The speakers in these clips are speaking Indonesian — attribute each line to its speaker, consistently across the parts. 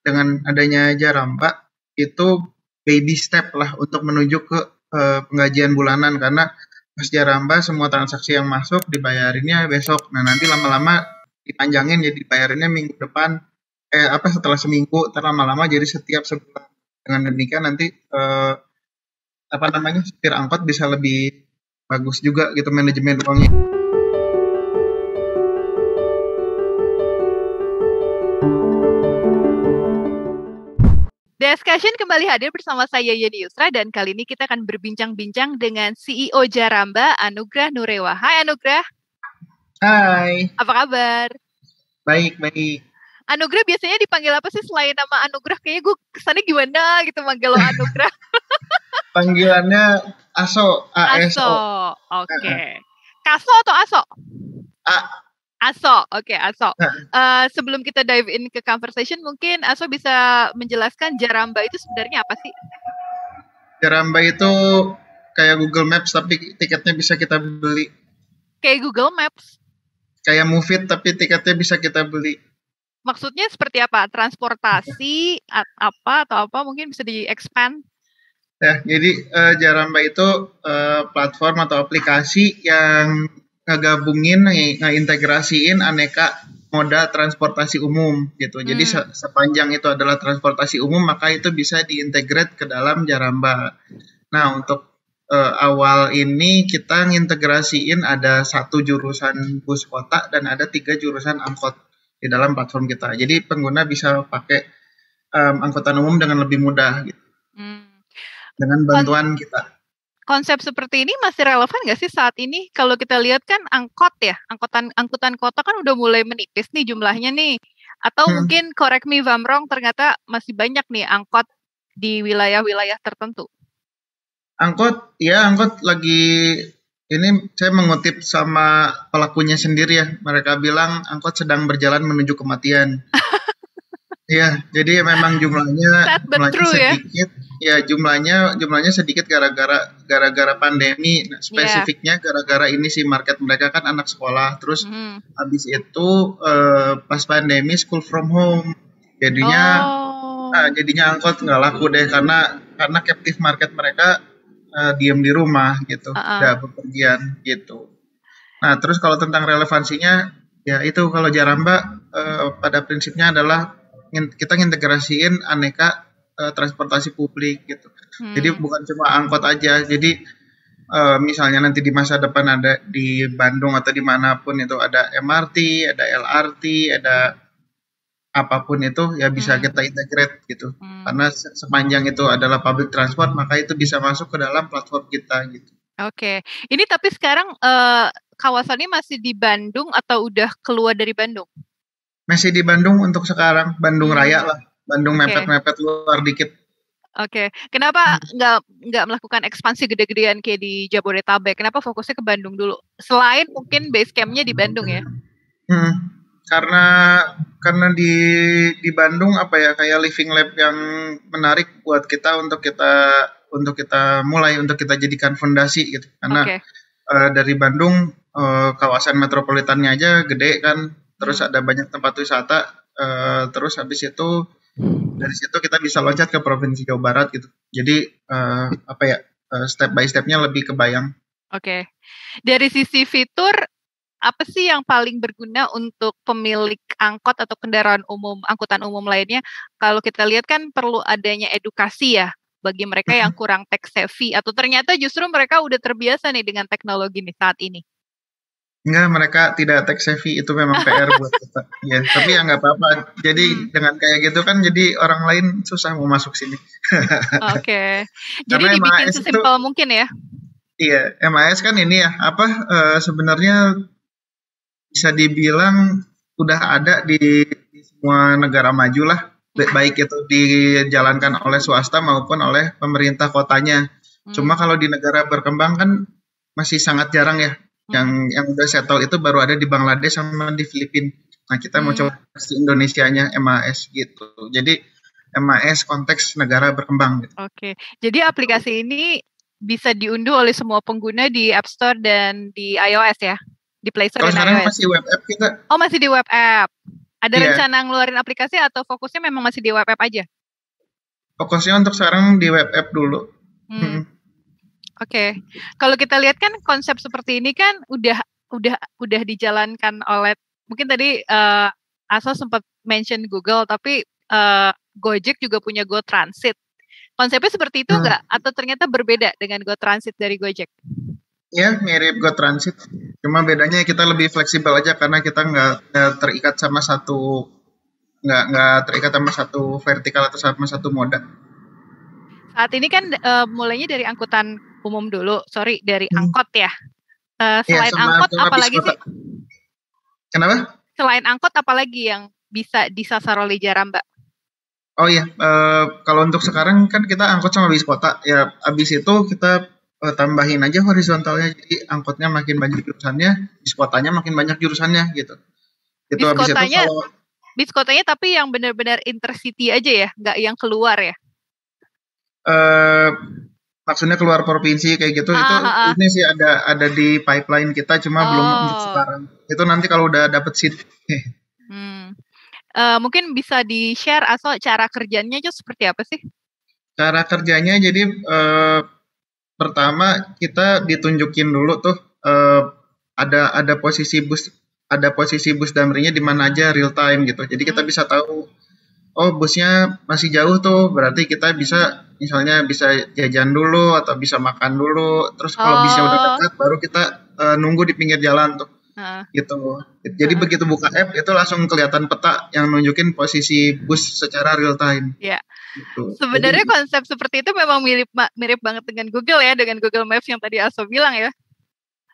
Speaker 1: dengan adanya Jaramba itu baby step lah untuk menuju ke penggajian bulanan, karena pas Jaramba semua transaksi yang masuk dibayarinnya besok. Nah, nanti lama-lama dipanjangin jadi dibayarinnya minggu depan, setelah seminggu, lama-lama jadi setiap sebulan. Dengan demikian nanti supir angkot bisa lebih bagus juga gitu manajemen uangnya.
Speaker 2: Discussion kembali hadir bersama saya Yeni Yusra, dan kali ini kita akan berbincang-bincang dengan CEO Jaramba, Anugrah Nurewa. Hai Anugrah.
Speaker 1: Hai.
Speaker 2: Apa kabar?
Speaker 1: Baik.
Speaker 2: Anugrah biasanya dipanggil apa sih selain nama Anugrah? Kayaknya gue kesannya gimana gitu manggil lo Anugrah.
Speaker 1: Panggilannya Aso.
Speaker 2: Aso. Oke. Kaso atau Aso? Aso, oke, Aso. Sebelum kita dive in ke conversation, mungkin Aso bisa menjelaskan Jaramba itu sebenarnya apa sih?
Speaker 1: Jaramba itu kayak Google Maps tapi tiketnya bisa kita beli.
Speaker 2: Kayak Google Maps?
Speaker 1: Kayak Move It tapi tiketnya bisa kita beli.
Speaker 2: Maksudnya seperti apa? Transportasi atau apa? Mungkin bisa di-expand?
Speaker 1: Ya, jadi Jaramba itu platform atau aplikasi yang ngegabungin, ngeintegrasiin aneka moda transportasi umum gitu. Jadi sepanjang itu adalah transportasi umum, maka itu bisa diintegrate ke dalam Jaramba. Nah, untuk awal ini kita ngintegrasiin ada 1 jurusan bus kota dan ada 3 jurusan angkot di dalam platform kita. Jadi pengguna bisa pakai angkutan umum dengan lebih mudah gitu. Dengan bantuan kita.
Speaker 2: Konsep seperti ini masih relevan nggak sih saat ini? Kalau kita lihat kan angkutan kota kan udah mulai menipis nih jumlahnya nih. Atau mungkin correct me if I'm wrong, ternyata masih banyak nih angkot di wilayah-wilayah tertentu.
Speaker 1: Angkot lagi, ini saya mengutip sama pelakunya sendiri ya. Mereka bilang angkot sedang berjalan menuju kematian. Iya, jadi memang jumlahnya sedikit. Ya, jumlahnya sedikit gara-gara pandemi. Nah, spesifiknya gara-gara ini sih, market mereka kan anak sekolah. Terus habis itu pas pandemi school from home. Jadinya angkot nggak laku deh karena captive market mereka diem di rumah gitu, nggak bepergian gitu. Nah, terus kalau tentang relevansinya, ya itu kalau Jaramba pada prinsipnya adalah kita ngintegrasiin aneka transportasi publik gitu. Jadi bukan cuma angkot aja. Jadi misalnya nanti di masa depan ada di Bandung atau dimanapun itu ada MRT, ada LRT, ada apapun itu ya bisa kita integrate gitu. Karena sepanjang itu adalah public transport, maka itu bisa masuk ke dalam platform kita gitu.
Speaker 2: Oke. Ini tapi sekarang kawasannya masih di Bandung atau udah keluar dari Bandung?
Speaker 1: Masih di Bandung untuk sekarang, Bandung Raya lah. Bandung mepet-mepet luar dikit.
Speaker 2: Oke. Kenapa nggak melakukan ekspansi gede-gedean kayak di Jabodetabek? Kenapa fokusnya ke Bandung dulu? Selain mungkin base camp-nya di Bandung ya?
Speaker 1: Karena di Bandung kayak living lab yang menarik buat kita untuk kita mulai, untuk kita jadikan fondasi gitu. Karena dari Bandung kawasan metropolitannya aja gede kan, terus ada banyak tempat wisata, terus habis itu dari situ kita bisa loncat ke provinsi Jawa Barat gitu. Jadi step by stepnya lebih kebayang.
Speaker 2: Oke. Dari sisi fitur, apa sih yang paling berguna untuk pemilik angkot atau kendaraan umum, angkutan umum lainnya? Kalau kita lihat kan perlu adanya edukasi ya bagi mereka yang kurang tech savvy, atau ternyata justru mereka udah terbiasa nih dengan teknologi nih saat ini.
Speaker 1: Enggak, mereka tidak tech savvy, itu memang PR buat kita. Ya, tapi ya nggak apa-apa. Jadi dengan kayak gitu kan jadi orang lain susah mau masuk sini.
Speaker 2: Oke. Jadi dibikin sesimpel mungkin ya.
Speaker 1: Iya, MAS kan ini ya, sebenarnya bisa dibilang udah ada di semua negara maju lah, baik itu dijalankan oleh swasta maupun oleh pemerintah kotanya. Cuma kalau di negara berkembang kan masih sangat jarang ya. Yang udah settle itu baru ada di Bangladesh sama di Filipina. Nah, kita mau coba di Indonesianya MAS gitu. Jadi MAS konteks negara berkembang gitu.
Speaker 2: Oke. Jadi aplikasi ini bisa diunduh oleh semua pengguna di App Store dan di iOS ya? Di Play Store dan iOS.
Speaker 1: Sekarang masih web app kita.
Speaker 2: Oh, masih di web app. Ada
Speaker 1: Iya,
Speaker 2: rencana ngeluarin aplikasi atau fokusnya memang masih di web app aja?
Speaker 1: fokusnya untuk sekarang di web app dulu.
Speaker 2: Hmm, oke. Kalau kita lihat kan konsep seperti ini kan udah dijalankan oleh mungkin tadi Aso sempat mention Google, tapi Gojek juga punya Go Transit. Konsepnya seperti itu nggak? Atau ternyata berbeda dengan Go Transit dari Gojek?
Speaker 1: Ya, mirip Go Transit. Cuma bedanya kita lebih fleksibel aja karena kita nggak terikat sama satu nggak terikat sama satu vertikal atau sama satu moda.
Speaker 2: Saat ini kan mulainya dari angkutan umum dulu, dari angkot ya. Selain
Speaker 1: sama
Speaker 2: angkot, apalagi sih?
Speaker 1: Kenapa?
Speaker 2: Selain angkot, apalagi yang bisa disasar oleh Jaramba?
Speaker 1: Oh iya, kalau untuk sekarang kan kita angkot sama bis kota. Ya, abis itu kita tambahin aja horizontalnya. Jadi angkotnya makin banyak jurusannya, bis kotanya makin banyak jurusannya gitu. Itu abis itu kalau
Speaker 2: bis kotanya tapi yang benar-benar intercity aja ya, nggak yang keluar ya?
Speaker 1: Maksudnya keluar provinsi kayak gitu, itu ini sih ada di pipeline kita, cuma belum untuk sekarang. Itu nanti kalau udah dapet seat.
Speaker 2: Mungkin bisa di-share Aso cara kerjanya itu seperti apa sih?
Speaker 1: Cara kerjanya jadi pertama kita ditunjukin dulu tuh ada posisi bus Damrinya di mana aja real time gitu. Jadi kita bisa tahu oh busnya masih jauh tuh, berarti kita bisa misalnya bisa jajan dulu atau bisa makan dulu. Terus kalau busnya udah dekat baru kita nunggu di pinggir jalan tuh. Gitu. Jadi begitu buka app itu langsung kelihatan peta yang nunjukin posisi bus secara real time.
Speaker 2: Iya. Gitu. Sebenarnya konsep seperti itu memang mirip banget dengan Google ya, dengan Google Maps yang tadi Aso bilang ya.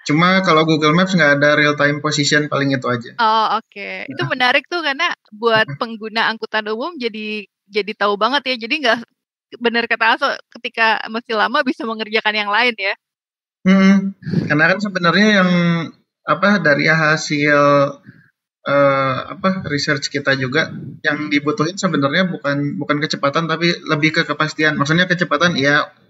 Speaker 1: Cuma kalau Google Maps nggak ada real time position, paling itu aja.
Speaker 2: Oh, oke. Itu menarik tuh karena buat pengguna angkutan umum jadi tahu banget ya. Jadi nggak benar kata Aso, ketika masih lama bisa mengerjakan yang lain ya.
Speaker 1: Karena kan sebenarnya yang dari hasil research kita juga yang dibutuhin sebenarnya bukan kecepatan tapi lebih ke kepastian. Maksudnya kecepatan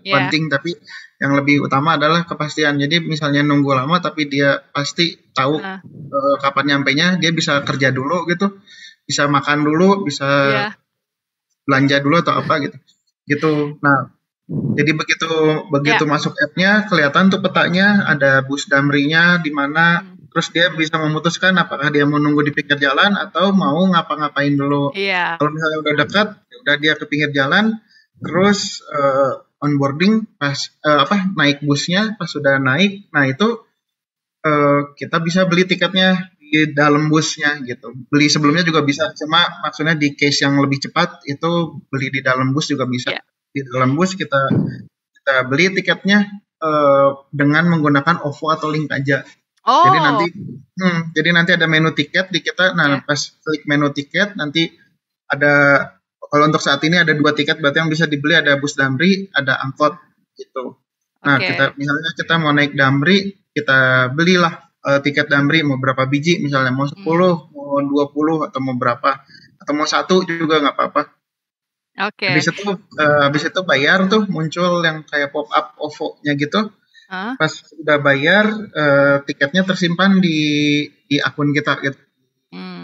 Speaker 1: penting, tapi yang lebih utama adalah kepastian. Jadi misalnya nunggu lama tapi dia pasti tahu kapan nyampainya, dia bisa kerja dulu gitu, bisa makan dulu, bisa belanja dulu atau apa gitu. Nah, jadi begitu masuk app-nya kelihatan tuh petanya, ada bus Damrinya di mana. Terus dia bisa memutuskan apakah dia mau nunggu di pinggir jalan atau mau ngapa-ngapain dulu. Kalau misalnya udah dekat, udah dia ke pinggir jalan, terus onboarding pas naik busnya, pas sudah naik, nah itu kita bisa beli tiketnya di dalam busnya gitu. Beli sebelumnya juga bisa, cuma maksudnya di case yang lebih cepat itu beli di dalam bus juga bisa. Di dalam bus kita beli tiketnya dengan menggunakan OVO atau link aja. Jadi nanti ada menu tiket di kita. Nah, pas klik menu tiket nanti ada, kalau untuk saat ini ada 2 tiket, berarti yang bisa dibeli ada bus Damri, ada angkot gitu. Nah, misalnya kita mau naik Damri, kita belilah tiket Damri mau berapa biji, misalnya mau 10, mau 20 atau mau berapa, atau mau 1 juga nggak apa-apa. Habis itu bayar tuh, muncul yang kayak pop up OVO-nya gitu. Pas sudah bayar, tiketnya tersimpan di akun kita gitu.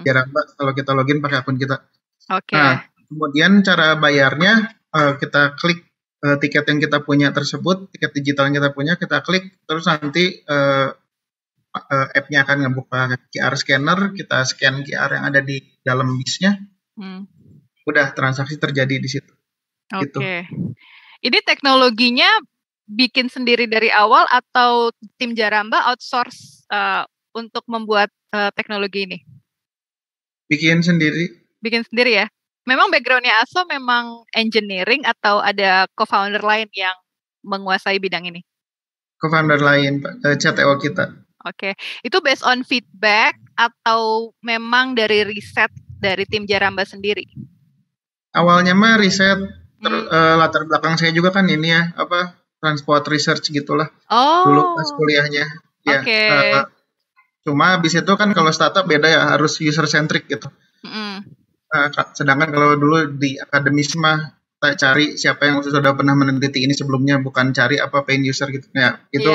Speaker 1: Jaramba kalau kita login pakai akun kita. Nah, kemudian cara bayarnya kita klik tiket yang kita punya tersebut, tiket digital yang kita punya, kita klik, terus nanti app-nya akan ngebuka QR scanner, kita scan QR yang ada di dalam bisnya. Udah transaksi terjadi di situ. Gitu.
Speaker 2: Ini teknologinya bikin sendiri dari awal atau tim Jaramba outsource untuk membuat teknologi ini?
Speaker 1: Bikin sendiri.
Speaker 2: Bikin sendiri ya? Memang background-nya Aso memang engineering atau ada co-founder lain yang menguasai bidang ini?
Speaker 1: Co-founder lain, CTO kita.
Speaker 2: Itu based on feedback atau memang dari riset dari tim Jaramba sendiri? Awalnya
Speaker 1: mah riset, latar belakang saya juga kan ini ya, transport research gitulah. Dulu pas kuliahnya. Cuma habis itu kan kalau startup beda ya, harus user centric gitu. Sedangkan kalau dulu di akademis mah kita cari siapa yang sudah pernah meneliti ini sebelumnya, bukan cari apa paying user gitu. Ya, itu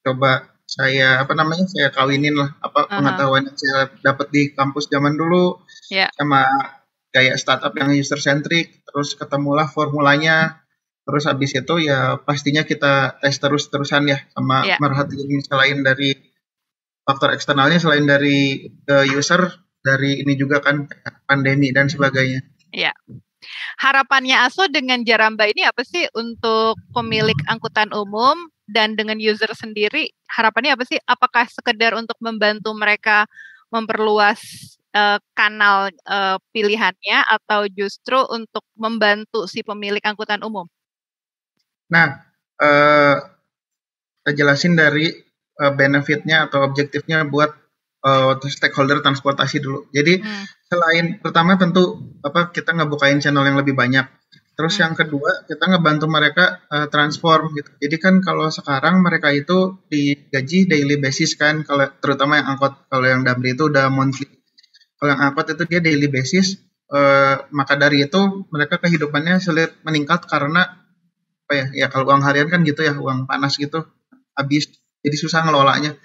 Speaker 1: coba saya saya kawinin lah
Speaker 2: Aha.
Speaker 1: pengetahuan yang saya dapat di kampus zaman dulu
Speaker 2: Ya,
Speaker 1: sama kayak startup yang user centric, terus ketemulah formulanya, terus habis itu ya pastinya kita tes terus-terusan ya sama
Speaker 2: ya,
Speaker 1: merhatiin selain dari faktor eksternalnya, selain dari user, dari ini juga kan pandemi dan sebagainya.
Speaker 2: ya. Harapannya Aso dengan Jaramba ini apa sih untuk pemilik angkutan umum dan dengan user sendiri? Harapannya apa sih? Apakah sekedar untuk membantu mereka memperluas kanal pilihannya atau justru untuk membantu si pemilik angkutan umum?
Speaker 1: Nah, kita jelasin dari benefitnya atau objektifnya buat stakeholder transportasi dulu. Jadi selain pertama tentu kita ngebukain channel yang lebih banyak. Terus yang kedua kita ngebantu mereka transform gitu. Jadi kan kalau sekarang mereka itu digaji daily basis kan, kalau terutama yang angkot, kalau yang Damri itu udah monthly. Kalau yang angkot itu dia daily basis, maka dari itu mereka kehidupannya sulit meningkat karena ya kalau uang harian kan gitu ya, uang panas gitu habis, jadi susah ngelolanya.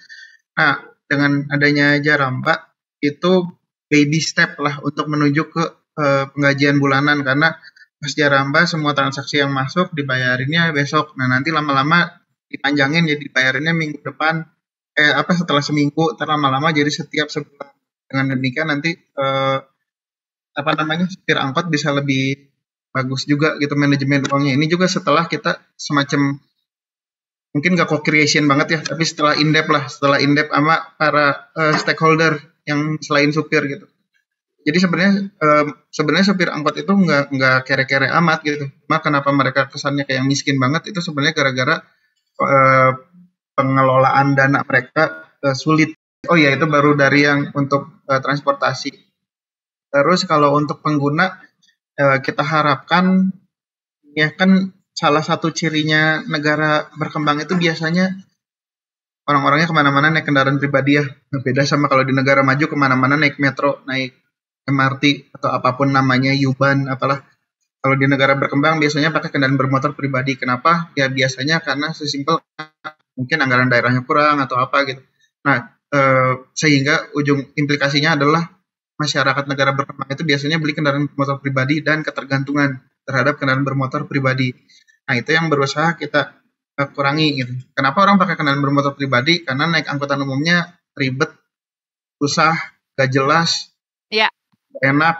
Speaker 1: Nah, dengan adanya Jaramba itu baby step lah untuk menuju ke penggajian bulanan, karena pas Jaramba semua transaksi yang masuk dibayarinnya besok. Nah, nanti lama-lama dipanjangin jadi bayarinnya minggu depan, setelah seminggu, lama-lama jadi setiap sebulan. Dengan demikian nanti supir angkot bisa lebih bagus juga gitu manajemen uangnya. Ini juga setelah kita semacam mungkin nggak co-creation banget ya, tapi setelah in-depth sama para stakeholder yang selain supir gitu. Jadi sebenarnya supir angkot itu nggak kere-kere amat gitu. Cuma kenapa mereka kesannya kayak miskin banget itu sebenarnya gara-gara pengelolaan dana mereka sulit. Oh ya, itu baru dari yang untuk transportasi. Terus kalau untuk pengguna kita harapkan ya kan salah satu cirinya negara berkembang itu biasanya orang-orangnya kemana-mana naik kendaraan pribadi ya. Beda sama kalau di negara maju kemana-mana naik metro, naik MRT atau apapun namanya, U-Bahn, apalah. Kalau di negara berkembang biasanya pakai kendaraan bermotor pribadi. Kenapa? Ya biasanya karena sesimpel mungkin anggaran daerahnya kurang atau apa gitu. Nah, sehingga ujung implikasinya adalah masyarakat negara berkembang itu biasanya beli kendaraan bermotor pribadi dan ketergantungan terhadap kendaraan bermotor pribadi. Nah, itu yang berusaha kita kurangi gitu. Kenapa orang pakai kendaraan bermotor pribadi? Karena naik angkutan umumnya ribet, susah, gak jelas, enak,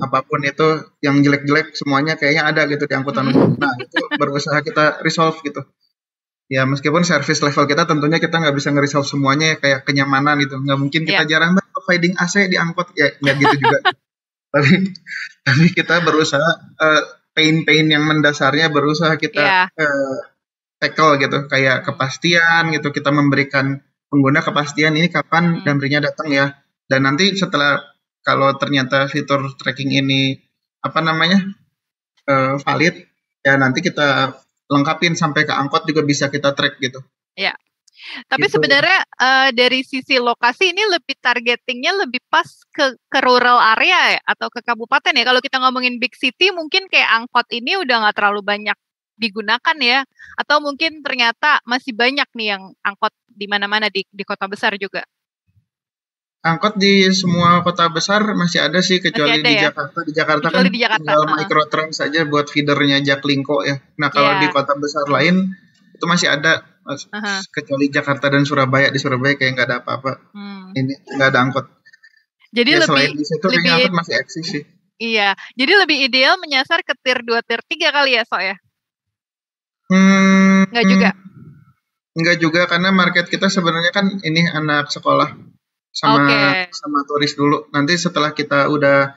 Speaker 1: apapun itu yang jelek-jelek semuanya kayaknya ada gitu di angkutan umum. Nah, itu berusaha kita resolve gitu. Ya meskipun service level kita tentunya kita nggak bisa nge-resolve semuanya ya, kayak kenyamanan gitu. Nggak mungkin kita jarang banget providing AC di angkot, ya nggak gitu juga. tapi kita berusaha pain yang mendasarnya berusaha kita tackle gitu, kayak kepastian gitu, kita memberikan pengguna kepastian ini kapan Damrinya datang ya, dan nanti setelah kalau ternyata fitur tracking ini valid ya nanti kita lengkapin sampai ke angkot juga bisa kita track gitu.
Speaker 2: Ya. Tapi gitu. Sebenarnya dari sisi lokasi ini lebih targetingnya lebih pas ke rural area ya, atau ke kabupaten ya. Kalau kita ngomongin big city mungkin kayak angkot ini udah nggak terlalu banyak digunakan ya. Atau mungkin ternyata masih banyak nih yang angkot di mana-mana di kota besar juga.
Speaker 1: Angkot di semua kota besar masih ada sih, kecuali di Jakarta. Di Jakarta kan tinggal microtrans saja buat feedernya Jaklingko ya. Nah kalau di kota besar lain itu masih ada, kecuali Jakarta dan Surabaya. Di Surabaya kayak nggak ada apa-apa. Ini nggak ada angkot.
Speaker 2: Jadi
Speaker 1: ya, selain di situ kayaknya angkot masih eksis sih.
Speaker 2: Iya, jadi lebih ideal menyasar ke tier 2, tier 3 kali ya, So ya? Nggak juga?
Speaker 1: Nggak juga, karena market kita sebenarnya kan ini anak sekolah sama turis dulu. Nanti setelah kita udah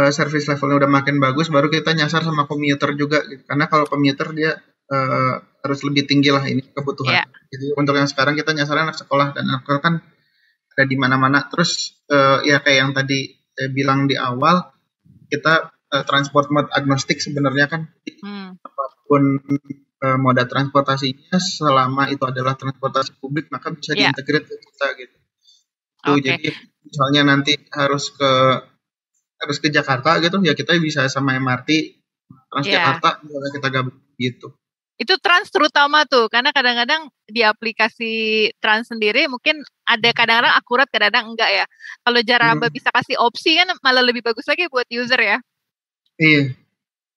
Speaker 1: service levelnya udah makin bagus, baru kita nyasar sama commuter juga gitu. Karena kalau commuter dia harus lebih tinggi lah ini kebutuhan. Jadi untuk yang sekarang kita nyasar anak sekolah, dan anak sekolah kan ada di mana-mana. Terus ya kayak yang tadi saya bilang di awal, kita transport mode agnostik sebenarnya kan. Apapun moda transportasinya, selama itu adalah transportasi publik, maka bisa diintegrate ke kita gitu. Jadi misalnya nanti harus ke Jakarta gitu ya, kita bisa sama MRT Transjakarta misalnya kita gabung gitu.
Speaker 2: Itu Trans terutama tuh, karena kadang-kadang di aplikasi Trans sendiri mungkin ada kadang-kadang akurat, kadang-kadang enggak ya. Kalau Jaramba
Speaker 1: Hmm,
Speaker 2: bisa kasih opsi kan malah lebih bagus lagi buat user ya.
Speaker 1: iya.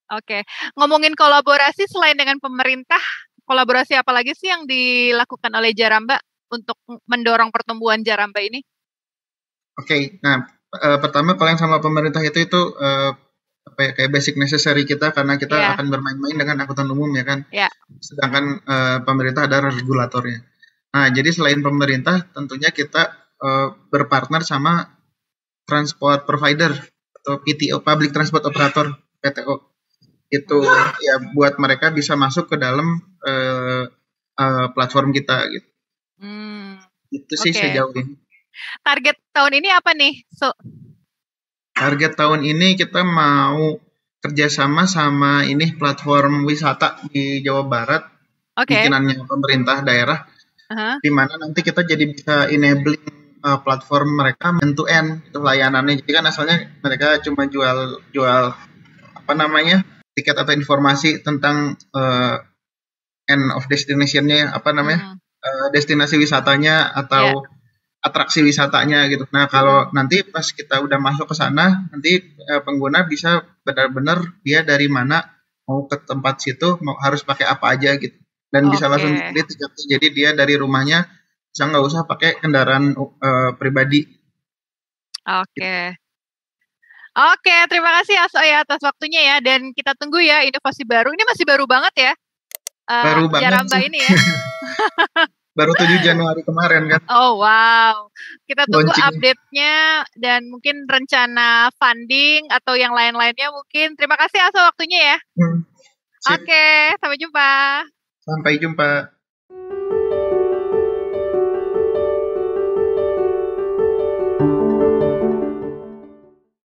Speaker 2: Oke, ngomongin kolaborasi selain dengan pemerintah, kolaborasi apa lagi sih yang dilakukan oleh Jaramba untuk mendorong pertumbuhan Jaramba ini?
Speaker 1: Oke. Nah, pertama kalau yang sama pemerintah itu apa ya, kayak basic necessary kita karena kita
Speaker 2: Ya,
Speaker 1: akan bermain-main dengan angkutan umum ya kan.
Speaker 2: ya,
Speaker 1: Sedangkan pemerintah ada regulatornya. Nah, jadi selain pemerintah, tentunya kita berpartner sama transport provider atau PTO, Public Transport Operator (PTO). Itu ya buat mereka bisa masuk ke dalam platform kita gitu.
Speaker 2: hmm,
Speaker 1: Itu sih
Speaker 2: oke.
Speaker 1: sejauh ini.
Speaker 2: Target tahun ini apa nih?
Speaker 1: Target tahun ini kita mau kerjasama sama ini platform wisata di Jawa Barat,
Speaker 2: Oke,
Speaker 1: bikinannya pemerintah daerah,
Speaker 2: aha,
Speaker 1: di mana nanti kita jadi bisa enabling platform mereka end to end itu layanannya. Jadi kan asalnya mereka cuma jual jual apa namanya tiket atau informasi tentang end of destination-nya apa namanya
Speaker 2: hmm,
Speaker 1: destinasi wisatanya
Speaker 2: ya,
Speaker 1: atau atraksi wisatanya gitu. Nah, kalau nanti pas kita udah masuk ke sana, nanti pengguna bisa benar-benar dia dari mana mau ke tempat situ harus pakai apa aja gitu. Dan bisa
Speaker 2: oke,
Speaker 1: langsung dipilih tiketnya. Jadi dia dari rumahnya bisa nggak usah pakai kendaraan pribadi gitu.
Speaker 2: oke. Oke, terima kasih Aso ya atas waktunya ya, dan kita tunggu ya inovasi baru. Ini masih baru banget ya,
Speaker 1: Baru banget
Speaker 2: Jaramba
Speaker 1: sih,
Speaker 2: ini ya.
Speaker 1: baru 7 Januari kemarin kan
Speaker 2: Oh wow, kita tunggu
Speaker 1: launching.
Speaker 2: update-nya dan mungkin rencana funding atau yang lain-lainnya mungkin. Terima kasih Aso waktunya ya.
Speaker 1: Hmm, sip,
Speaker 2: Oke, sampai jumpa.
Speaker 1: sampai jumpa.